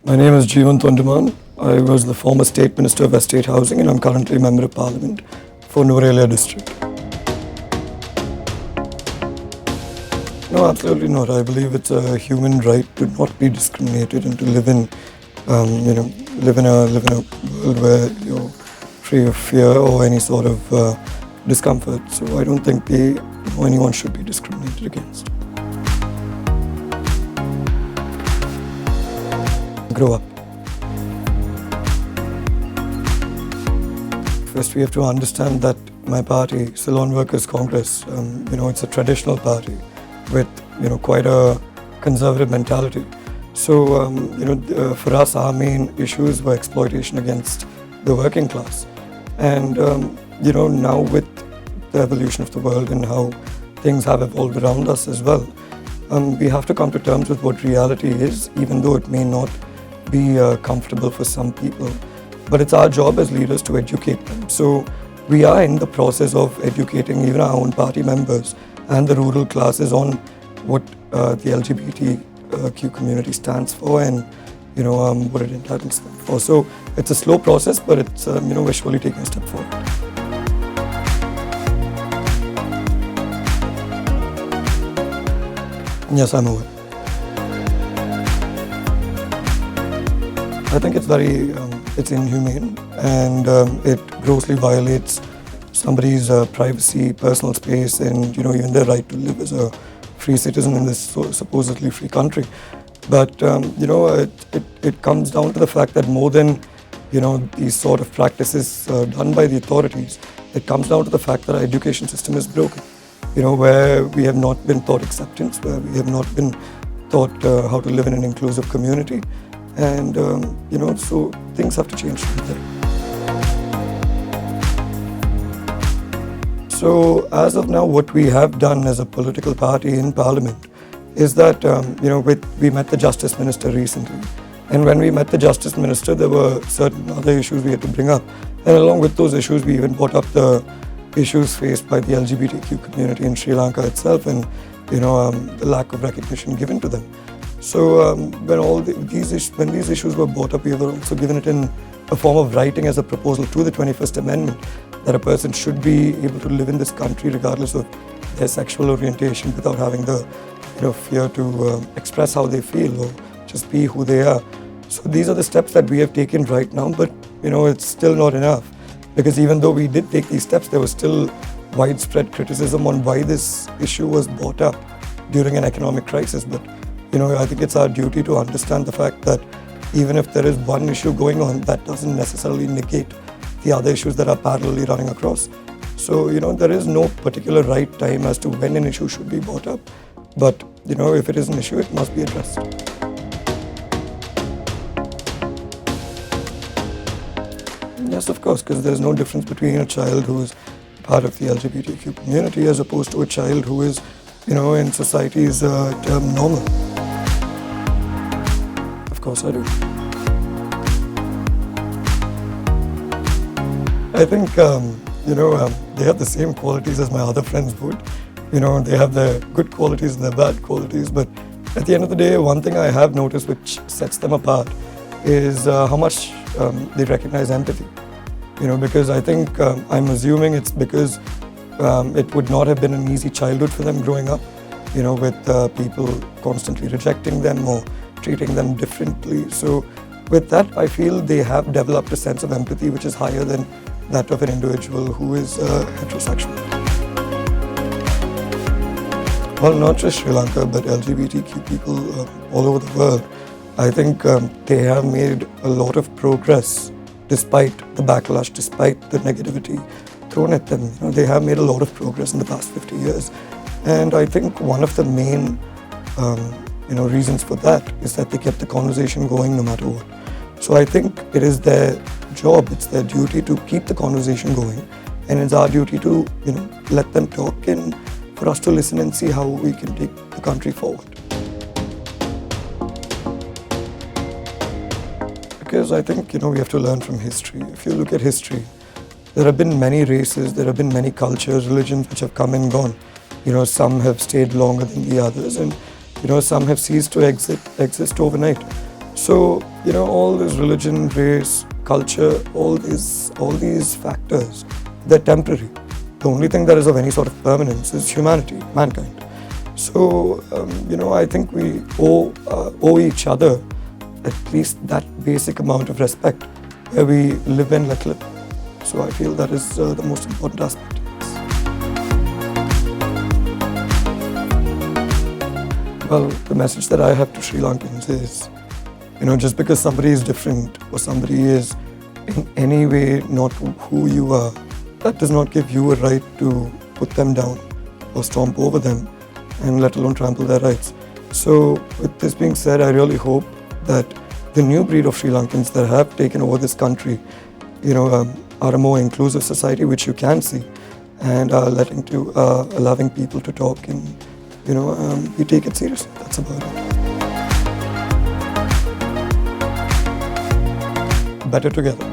My name is Jeevan Tondaman. I was the former State Minister of Estate Housing and I'm currently Member of Parliament for Nuwara district. No, absolutely not. I believe it's a human right to not be discriminated and to live in, live in a world where you're free of fear or any sort of discomfort. So I don't think anyone should be discriminated against. Grow up. First, we have to understand that my party, Ceylon Workers Congress, it's a traditional party with quite a conservative mentality. So for us, our main issues were exploitation against the working class, and now with the evolution of the world and how things have evolved around us as well, we have to come to terms with what reality is, even though it may not be comfortable for some people. But it's our job as leaders to educate them. So we are in the process of educating even our own party members and the rural classes on what the LGBTQ community stands for and what it entitles them for. So it's a slow process, but it's we're surely taking a step forward. Yes, I'm aware. I think it's it's inhumane, and it grossly violates somebody's privacy, personal space, and even their right to live as a free citizen in this supposedly free country. But it comes down to the fact that more than these sort of practices done by the authorities, it comes down to the fact that our education system is broken. Where we have not been taught acceptance, where we have not been taught how to live in an inclusive community. And so things have to change from there. So as of now, what we have done as a political party in Parliament is that we met the Justice Minister recently, and when we met the Justice Minister, there were certain other issues we had to bring up, and along with those issues, we even brought up the issues faced by the LGBTQ community in Sri Lanka itself, and the lack of recognition given to them. So when these issues were brought up, we were also given it in a form of writing as a proposal to the 21st Amendment that a person should be able to live in this country regardless of their sexual orientation without having the fear to express how they feel or just be who they are. So these are the steps that we have taken right now, but it's still not enough, because even though we did take these steps, there was still widespread criticism on why this issue was brought up during an economic crisis. But I think it's our duty to understand the fact that even if there is one issue going on, that doesn't necessarily negate the other issues that are parallelly running across. So, there is no particular right time as to when an issue should be brought up. But, if it is an issue, it must be addressed. Yes, of course, because there is no difference between a child who is part of the LGBTQ community as opposed to a child who is, in society's term normal. Of course I do. I think, they have the same qualities as my other friends would. They have their good qualities and their bad qualities, but at the end of the day, one thing I have noticed which sets them apart is how much they recognize empathy. Because I think, I'm assuming it's because it would not have been an easy childhood for them growing up, with people constantly rejecting them or treating them differently. So with that, I feel they have developed a sense of empathy which is higher than that of an individual who is heterosexual. Well, not just Sri Lanka, but LGBTQ people all over the world. I think they have made a lot of progress despite the backlash, despite the negativity thrown at them. They have made a lot of progress in the past 50 years. And I think one of the main reasons for that is that they kept the conversation going no matter what. So I think it is their job, it's their duty to keep the conversation going, and it's our duty to let them talk and for us to listen and see how we can take the country forward. Because I think we have to learn from history. If you look at history, there have been many races, there have been many cultures, religions which have come and gone. Some have stayed longer than the others, and some have ceased to exist overnight. So, all this religion, race, culture, all these factors, they're temporary. The only thing that is of any sort of permanence is humanity, mankind. So, I think we owe each other at least that basic amount of respect where we live and let live. So I feel that is the most important aspect. Well, the message that I have to Sri Lankans is, just because somebody is different or somebody is in any way not who you are, that does not give you a right to put them down or stomp over them and let alone trample their rights. So with this being said, I really hope that the new breed of Sri Lankans that have taken over this country, are a more inclusive society, which you can see, and are allowing people to talk and, we take it seriously. That's about it. Better together.